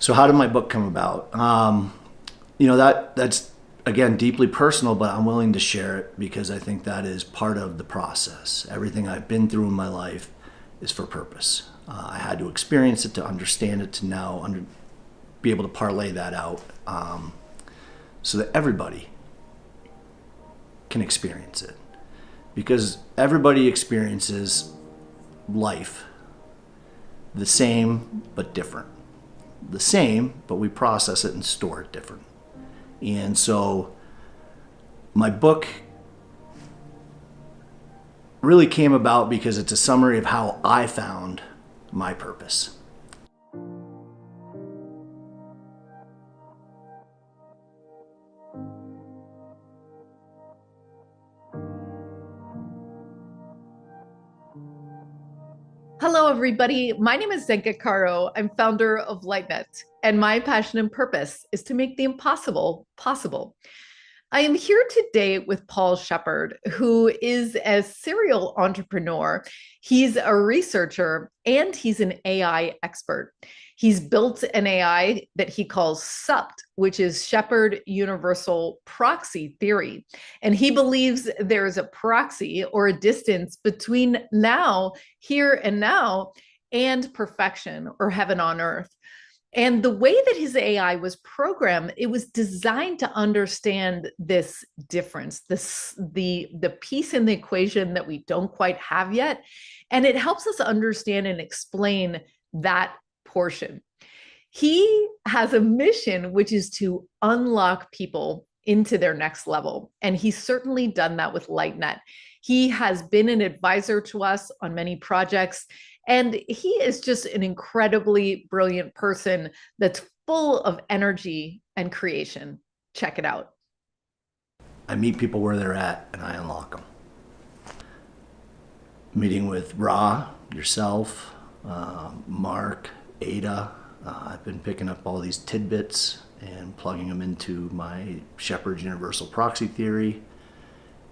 So how did my book come about? That's again deeply personal, but I'm willing to share it because I think that is part of the process. Everything I've been through in my life is for purpose. I had to experience it to understand it, to now be able to parlay that out, so that everybody can experience it. Because everybody experiences life the same but different. The same, but we process it and store it different. And so my book really came about because it's a summary of how I found my purpose. Hello, everybody. My name is Zenka Caro. I'm founder of LightNet, and my passion and purpose is to make the impossible possible. I am here today with Paul Sheppard, who is a serial entrepreneur. He's a researcher and he's an AI expert. He's built an AI that he calls SUPT, which is Sheppard Universal Proxy Theory. And he believes there is a proxy or a distance between now, here and now, and perfection or heaven on earth. And the way that his AI was programmed, it was designed to understand this difference, the piece in the equation that we don't quite have yet. And it helps us understand and explain that portion. He has a mission, which is to unlock people into their next level. And he's certainly done that with LightNet. He has been an advisor to us on many projects. And he is just an incredibly brilliant person that's full of energy and creation. Check it out. I meet people where they're at and I unlock them. Meeting with Ra, yourself, Mark, Ada. I've been picking up all these tidbits and plugging them into my Sheppard Universal Proxy Theory.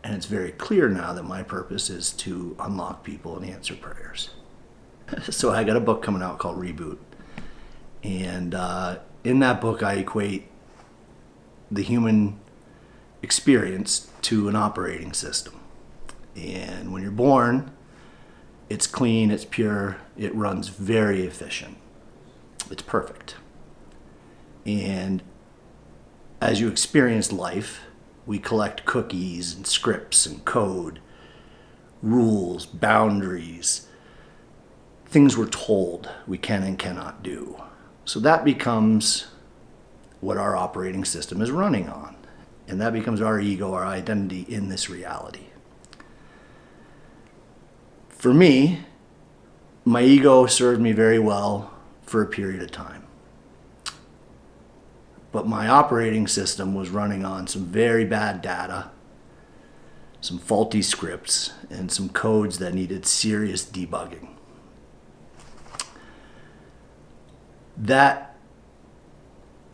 And it's very clear now that my purpose is to unlock people and answer prayers. So I got a book coming out called Reboot. And in that book, I equate the human experience to an operating system. And when you're born, it's clean, it's pure, it runs very efficient. It's perfect. And as you experience life, we collect cookies and scripts and code, rules, boundaries, things we're told we can and cannot do. So that becomes what our operating system is running on. And that becomes our ego, our identity in this reality. For me, my ego served me very well for a period of time. But my operating system was running on some very bad data, some faulty scripts, and some codes that needed serious debugging. That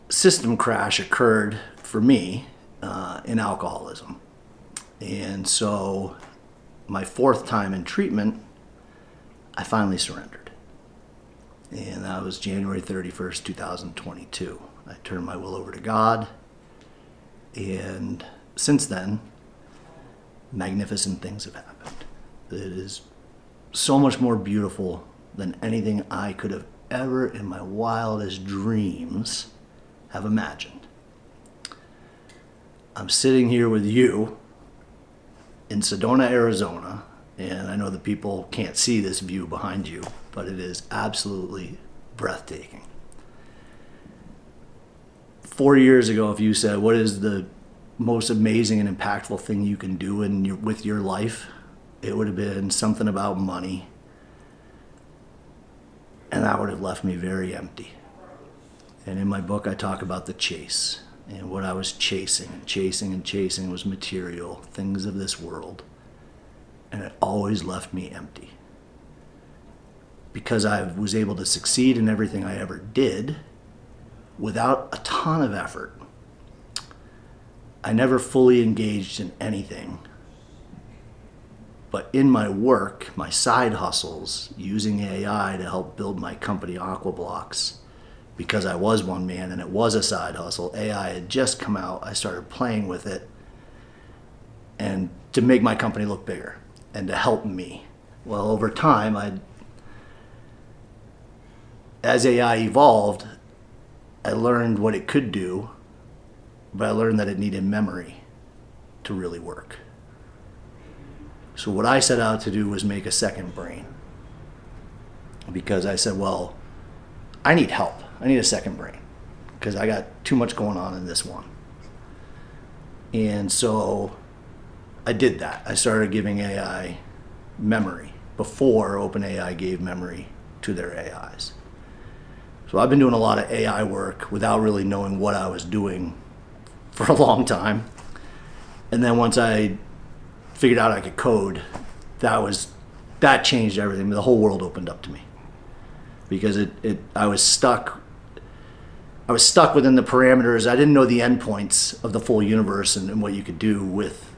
system crash occurred for me in alcoholism. And so my fourth time in treatment, I finally surrendered. And that was January 31st, 2022. I turned my will over to God. And since then, magnificent things have happened. It is so much more beautiful than anything I could have ever in my wildest dreams have imagined. I'm sitting here with you in Sedona, Arizona, and I know the people can't see this view behind you, but it is absolutely breathtaking. 4 years ago, if you said, what is the most amazing and impactful thing you can do with your life, it would have been something about money. And that would have left me very empty. And in my book, I talk about the chase. And what I was chasing and chasing and chasing was material, things of this world. And it always left me empty. Because I was able to succeed in everything I ever did without a ton of effort. I never fully engaged in anything. But in my work, my side hustles, using AI to help build my company Aquablocks, because I was one man and it was a side hustle. AI had just come out. I started playing with it and to make my company look bigger and to help me. Well, over time, as AI evolved, I learned what it could do, but I learned that it needed memory to really work. So what I set out to do was make a second brain, because I said, well, I need help. I need a second brain because I got too much going on in this one. And so I did that. I started giving AI memory before OpenAI gave memory to their AIs. So I've been doing a lot of AI work without really knowing what I was doing for a long time. And then once I figured out I could code, that changed everything. The whole world opened up to me because I was stuck within the parameters. I didn't know the endpoints of the full universe and what you could do with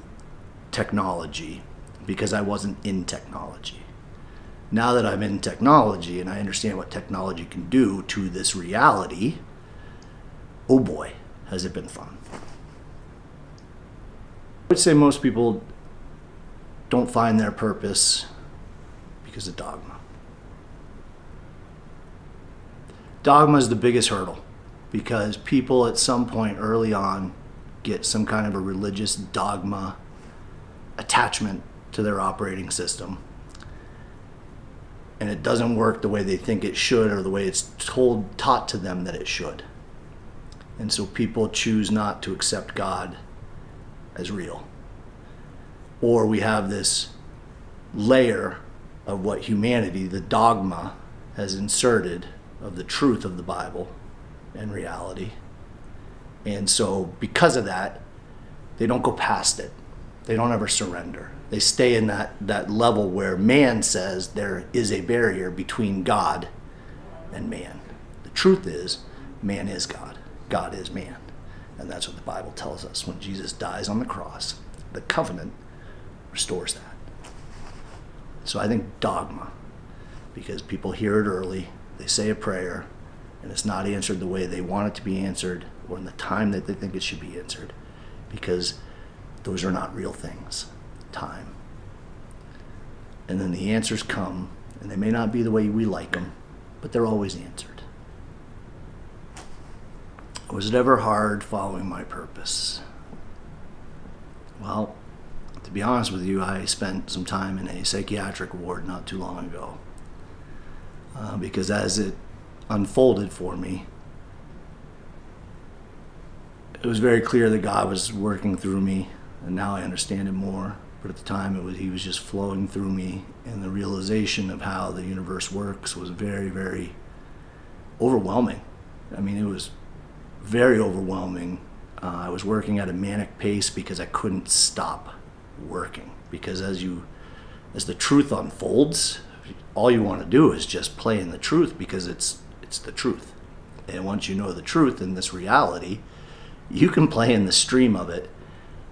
technology because I wasn't in technology. Now that I'm in technology and I understand what technology can do to this reality, oh boy, has it been fun. I would say most people don't find their purpose because of dogma. Dogma is the biggest hurdle because people at some point early on get some kind of a religious dogma attachment to their operating system. And it doesn't work the way they think it should or the way it's taught to them that it should. And so people choose not to accept God as real. Or we have this layer of what humanity, the dogma, has inserted of the truth of the Bible and reality. And so because of that, they don't go past it. They don't ever surrender. They stay in that level where man says there is a barrier between God and man. The truth is, man is God. God is man. And that's what the Bible tells us. When Jesus dies on the cross, the covenant restores that. So I think dogma, because people hear it early, they say a prayer, and it's not answered the way they want it to be answered or in the time that they think it should be answered, because those are not real things. Time. And then the answers come, and they may not be the way we like them, but they're always answered. Was it ever hard following my purpose? Well, to be honest with you, I spent some time in a psychiatric ward not too long ago. Because as it unfolded for me, it was very clear that God was working through me, and now I understand it more. But at the time, he was just flowing through me, and the realization of how the universe works was very, very overwhelming. I mean, it was very overwhelming. I was working at a manic pace because I couldn't stop working. Because as the truth unfolds, all you want to do is just play in the truth because it's the truth. And once you know the truth in this reality, you can play in the stream of it,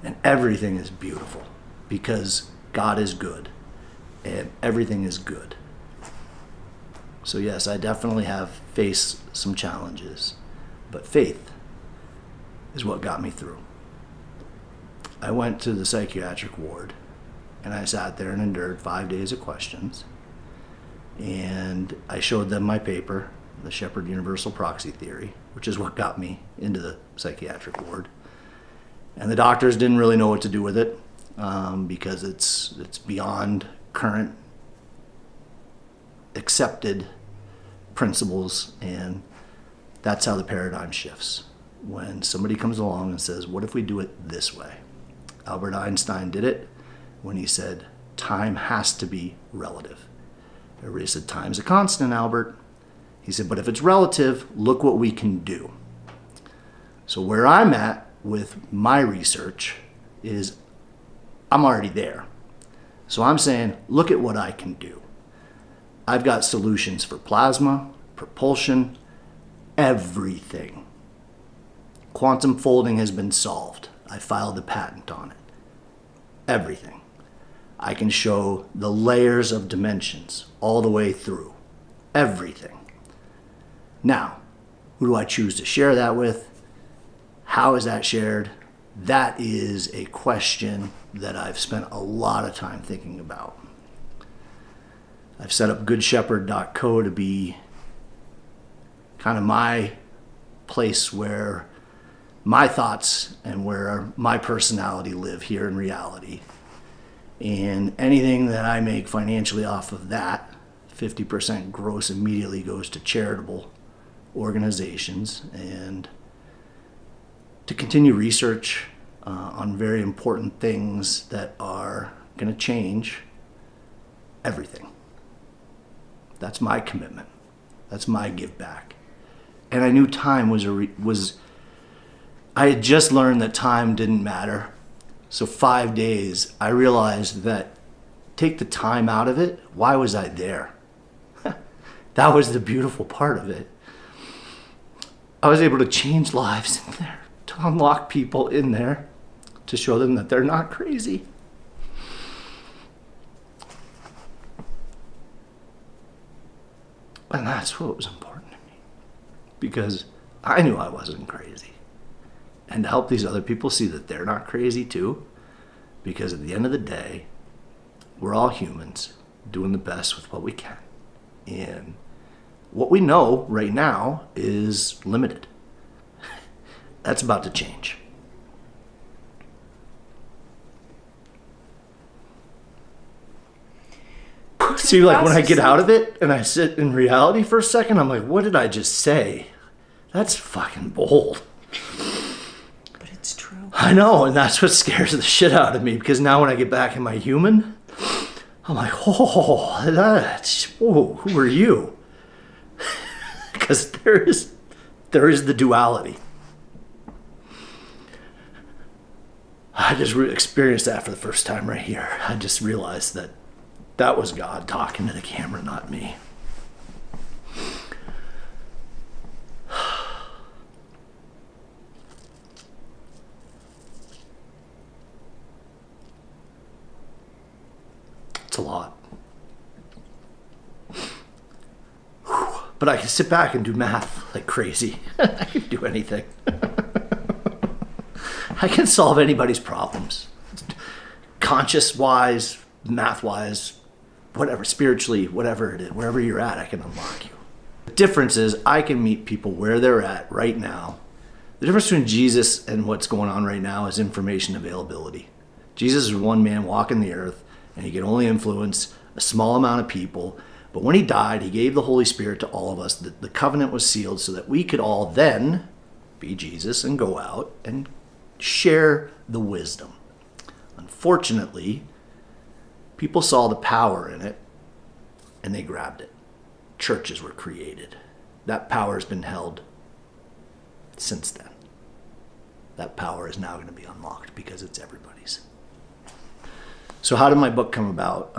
and everything is beautiful because God is good and everything is good. So yes, I definitely have faced some challenges, but faith is what got me through. I went to the psychiatric ward and I sat there and endured 5 days of questions, and I showed them my paper, the Sheppard Universal Proxy Theory, which is what got me into the psychiatric ward. And the doctors didn't really know what to do with it because it's beyond current accepted principles, and that's how the paradigm shifts. When somebody comes along and says, what if we do it this way? Albert Einstein did it when he said, time has to be relative. Everybody said, time's a constant, Albert. He said, but if it's relative, look what we can do. So where I'm at with my research is I'm already there. So I'm saying, look at what I can do. I've got solutions for plasma, propulsion, everything. Quantum folding has been solved. I filed a patent on it. Everything. I can show the layers of dimensions all the way through. Everything. Now, Who do I choose to share that with? How is that shared? That is a question that I've spent a lot of time thinking about. I've set up goodshepherd.co to be kind of my place where my thoughts and where my personality live here in reality. And anything that I make financially off of that, 50% gross immediately goes to charitable organizations, and to continue research on very important things that are going to change everything. That's my commitment. That's my give back. And I knew time was I had just learned that time didn't matter. So 5 days, I realized that take the time out of it, why was I there? That was the beautiful part of it. I was able to change lives in there, to unlock people in there, to show them that they're not crazy. And that's what was important to me, because I knew I wasn't crazy. And to help these other people see that they're not crazy too, because at the end of the day, we're all humans doing the best with what we can. And what we know right now is limited. That's about to change. See, like when I get out of it and I sit in reality for a second, I'm like, what did I just say? That's fucking bold. But it's true. I know, and that's what scares the shit out of me, because now when I get back in my human, I'm like, who are you? Because there is the duality. I just experienced that for the first time right here. I just realized that was God talking to the camera, not me. It's a lot. But I can sit back and do math like crazy. I can do anything. I can solve anybody's problems. Conscious-wise, math-wise, whatever, spiritually, whatever it is, wherever you're at, I can unlock you. The difference is I can meet people where they're at right now. The difference between Jesus and what's going on right now is information availability. Jesus is one man walking the earth, and he could only influence a small amount of people. But when he died, he gave the Holy Spirit to all of us. The covenant was sealed so that we could all then be Jesus and go out and share the wisdom. Unfortunately, people saw the power in it and they grabbed it. Churches were created. That power has been held since then. That power is now going to be unlocked because it's everybody's. So how did my book come about?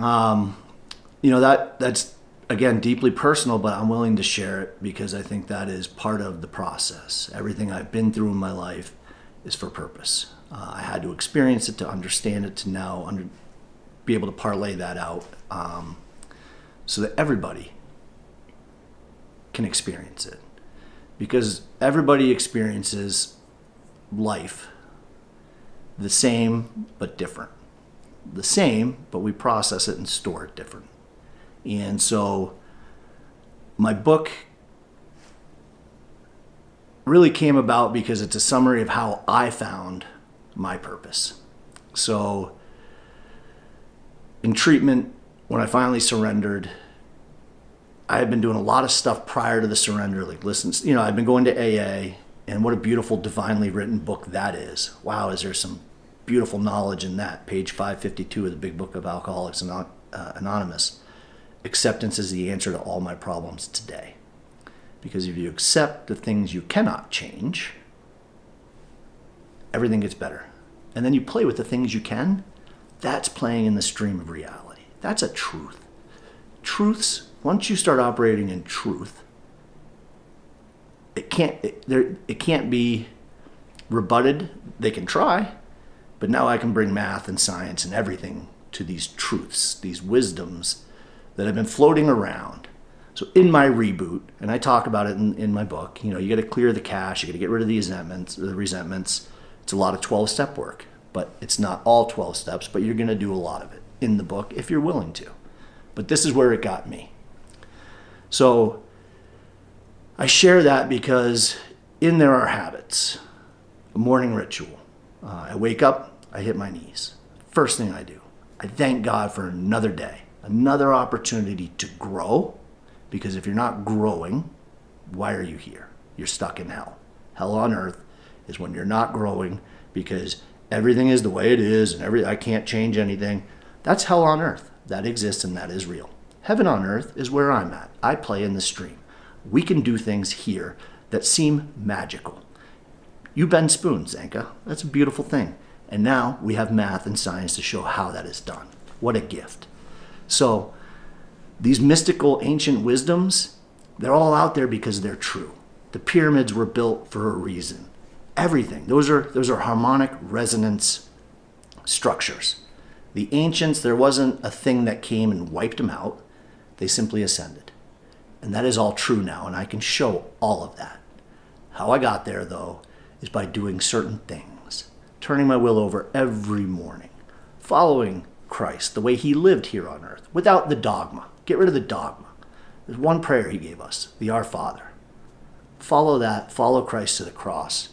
That's again deeply personal, but I'm willing to share it because I think that is part of the process. Everything I've been through in my life is for purpose. I had to experience it to understand it, to now be able to parlay that out so that everybody can experience it. Because everybody experiences life the same but different. The same, but we process it and store it different. And so my book really came about because it's a summary of how I found my purpose. So in treatment, when I finally surrendered, I had been doing a lot of stuff prior to the surrender, like I've been going to AA, and what a beautiful divinely written book that is. Wow, is there some beautiful knowledge in that. Page 552 of the Big Book of Alcoholics Anonymous. Acceptance is the answer to all my problems today. Because if you accept the things you cannot change, everything gets better. And then you play with the things you can. That's playing in the stream of reality. That's a truth. Truths, once you start operating in truth, it can't be rebutted. They can try, but now I can bring math and science and everything to these truths, these wisdoms that have been floating around. So in my reboot, and I talk about it in my book, you got to clear the cache, you got to get rid of the resentments. It's a lot of 12-step work, but it's not all 12 steps, but you're going to do a lot of it in the book if you're willing to. But this is where it got me. So I share that because in there are habits, a morning ritual. I wake up, I hit my knees. First thing I do, I thank God for another day, another opportunity to grow. Because if you're not growing, why are you here? You're stuck in hell. Hell on earth is when you're not growing because everything is the way it is and I can't change anything. That's hell on earth. That exists and that is real. Heaven on earth is where I'm at. I play in the stream. We can do things here that seem magical. You bend spoons, Zanka. That's a beautiful thing. And now we have math and science to show how that is done. What a gift. So these mystical ancient wisdoms, they're all out there because they're true. The pyramids were built for a reason. Everything. Those are harmonic resonance structures. The ancients, there wasn't a thing that came and wiped them out. They simply ascended. And that is all true now, and I can show all of that. How I got there, though, is by doing certain things. Turning my will over every morning. Following Christ, the way he lived here on earth, without the dogma. Get rid of the dogma. There's one prayer he gave us, the Our Father. Follow that, follow Christ to the cross,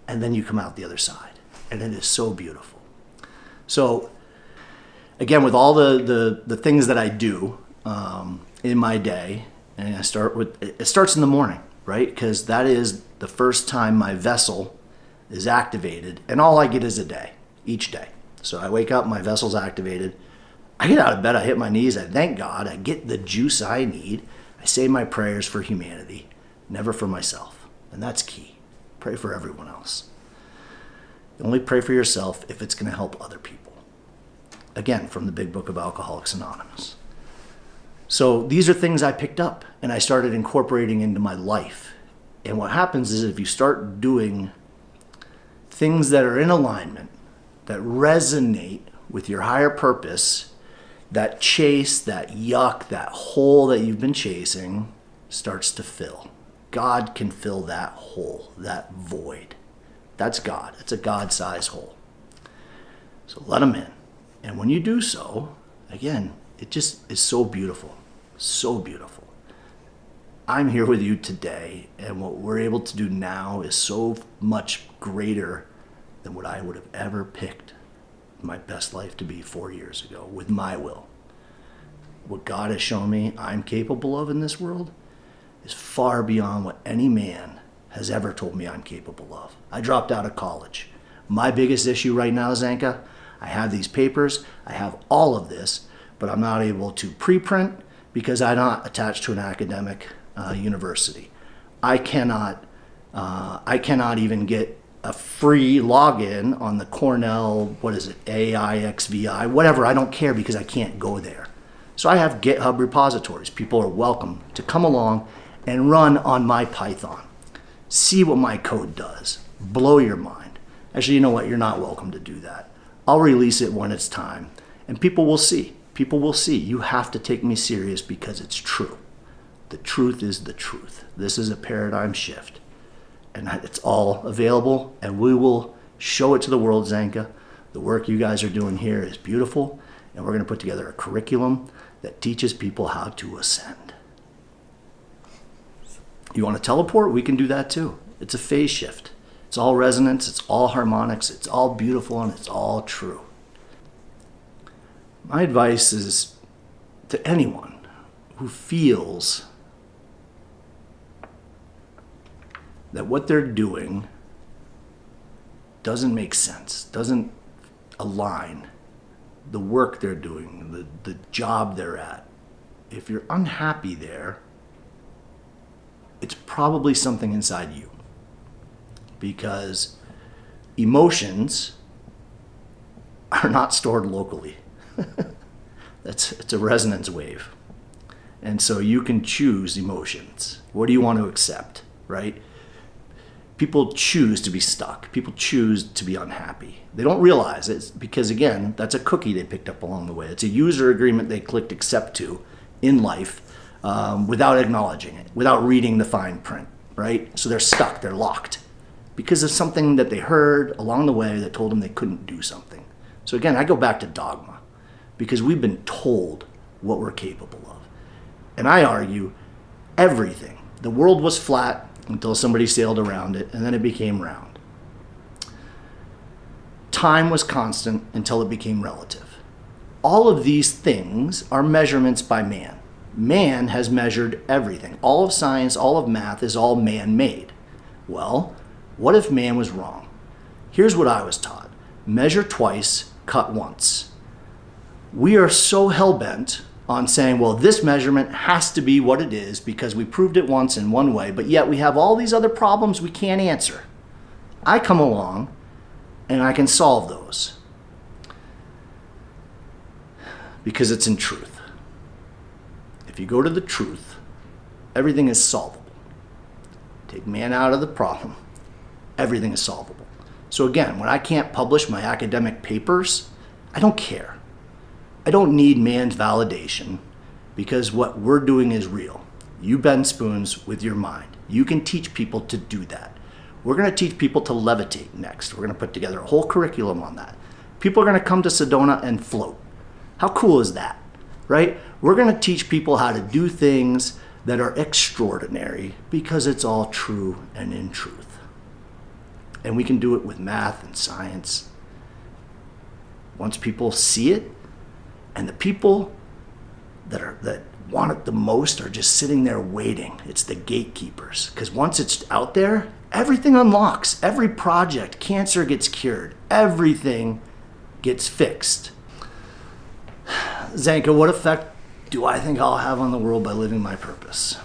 and then you come out the other side. And it is so beautiful. So, again, with all the things that I do in my day, and it starts in the morning, right? Because that is the first time my vessel is activated, and all I get is a day, each day. So I wake up, my vessel's activated. I get out of bed, I hit my knees, I thank God, I get the juice I need. I say my prayers for humanity, never for myself. And that's key. Pray for everyone else. Only pray for yourself if it's going to help other people. Again, from the Big Book of Alcoholics Anonymous. So these are things I picked up and I started incorporating into my life. And what happens is if you start doing things that are in alignment, that resonate with your higher purpose, that chase, that yuck, that hole that you've been chasing starts to fill. God can fill that hole, that void. That's God. It's a God-sized hole. So let him in. And when you do so, again, it just is so beautiful. So beautiful. I'm here with you today, and what we're able to do now is so much greater than what I would have ever picked my best life to be 4 years ago with my will. What God has shown me I'm capable of in this world is far beyond what any man has ever told me I'm capable of. I dropped out of college. My biggest issue right now, Zanka, I have these papers, I have all of this, but I'm not able to preprint because I'm not attached to an academic university. I cannot even get a free login on the Cornell, AIXVI, whatever, I don't care because I can't go there. So I have GitHub repositories. People are welcome to come along and run on my Python. See what my code does. Blow your mind. Actually, you know what? You're not welcome to do that. I'll release it when it's time. And people will see. People will see. You have to take me serious because it's true. The truth is the truth. This is a paradigm shift. And it's all available, and we will show it to the world, Zanka. The work you guys are doing here is beautiful, and we're going to put together a curriculum that teaches people how to ascend. You want to teleport? We can do that too. It's a phase shift. It's all resonance, it's all harmonics, it's all beautiful, and it's all true. My advice is to anyone who feels that what they're doing doesn't make sense, doesn't align, the work they're doing, the job they're at. If you're unhappy there, it's probably something inside you. Because emotions are not stored locally. It's a resonance wave. And so you can choose emotions. What do you want to accept, right? People choose to be stuck. People choose to be unhappy. They don't realize it because, again, that's a cookie they picked up along the way. It's a user agreement they clicked accept to in life without acknowledging it, without reading the fine print, right? So they're stuck, they're locked because of something that they heard along the way that told them they couldn't do something. So again, I go back to dogma because we've been told what we're capable of. And I argue everything. The world was flat until somebody sailed around it, and then it became round. Time was constant until it became relative. All of these things are measurements by man. Man has measured everything. All of science, all of math is all man-made. Well, what if man was wrong? Here's what I was taught. Measure twice, cut once. We are so hell-bent on saying, well, this measurement has to be what it is because we proved it once in one way, but yet we have all these other problems we can't answer. I come along and I can solve those because it's in truth. If you go to the truth, everything is solvable. Take man out of the problem, everything is solvable. So again, when I can't publish my academic papers, I don't care. I don't need man's validation because what we're doing is real. You bend spoons with your mind. You can teach people to do that. We're going to teach people to levitate next. We're going to put together a whole curriculum on that. People are going to come to Sedona and float. How cool is that, right? We're going to teach people how to do things that are extraordinary because it's all true and in truth. And we can do it with math and science. Once people see it, and the people that want it the most are just sitting there waiting. It's the gatekeepers. Because once it's out there, everything unlocks. Every project, cancer gets cured. Everything gets fixed. Zanka, what effect do I think I'll have on the world by living my purpose?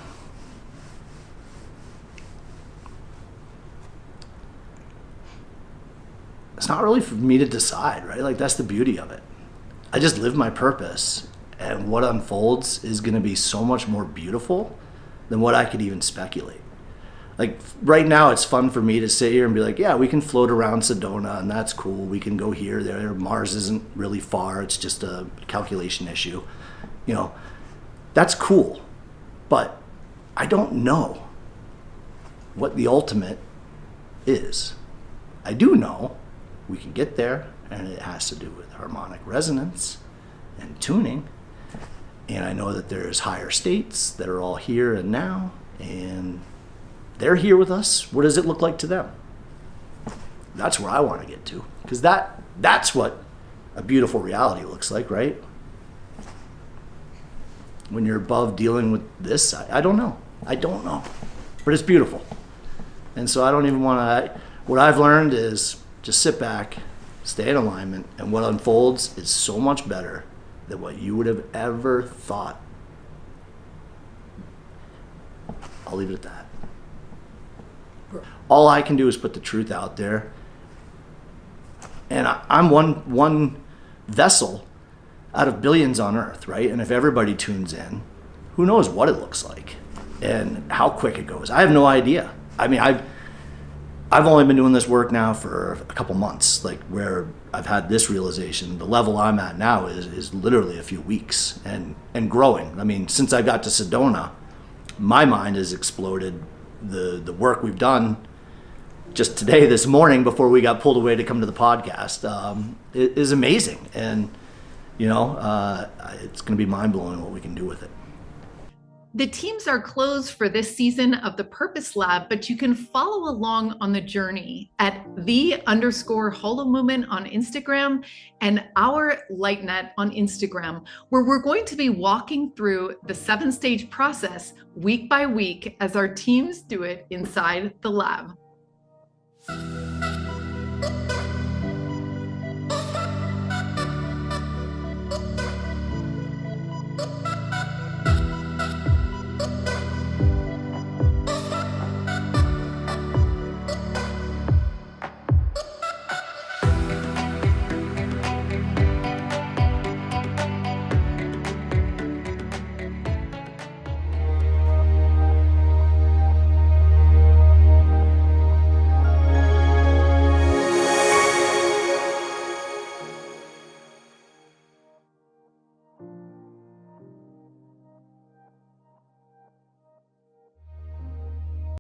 It's not really for me to decide, right? Like, that's the beauty of it. I just live my purpose, and what unfolds is going to be so much more beautiful than what I could even speculate. Like right now, it's fun for me to sit here and be like, yeah, we can float around Sedona, and that's cool. We can go here, there. Mars isn't really far. It's just a calculation issue. You know, that's cool. But I don't know what the ultimate is. I do know we can get there, and it has to do with harmonic resonance and tuning. And I know that there's higher states that are all here and now, and they're here with us. What does it look like to them? That's where I want to get to, because that's what a beautiful reality looks like, right? When you're above dealing with this, I don't know. I don't know. But it's beautiful. And so I don't even want to, what I've learned is just sit back, stay in alignment, and what unfolds is so much better than what you would have ever thought. I'll leave it at that. All I can do is put the truth out there. And I'm one vessel out of billions on Earth, right? And if everybody tunes in, who knows what it looks like and how quick it goes. I have no idea. I mean, I've only been doing this work now for a couple months, like where I've had this realization. The level I'm at now is literally a few weeks and growing. I mean, since I got to Sedona, my mind has exploded. The work we've done just today, this morning, before we got pulled away to come to the podcast, is amazing. And, you know, it's going to be mind-blowing what we can do with it. The teams are closed for this season of the Purpose Lab, but you can follow along on the journey at _Holo Movement on Instagram and our LightNet on Instagram, where we're going to be walking through the 7-stage process week by week as our teams do it inside the lab.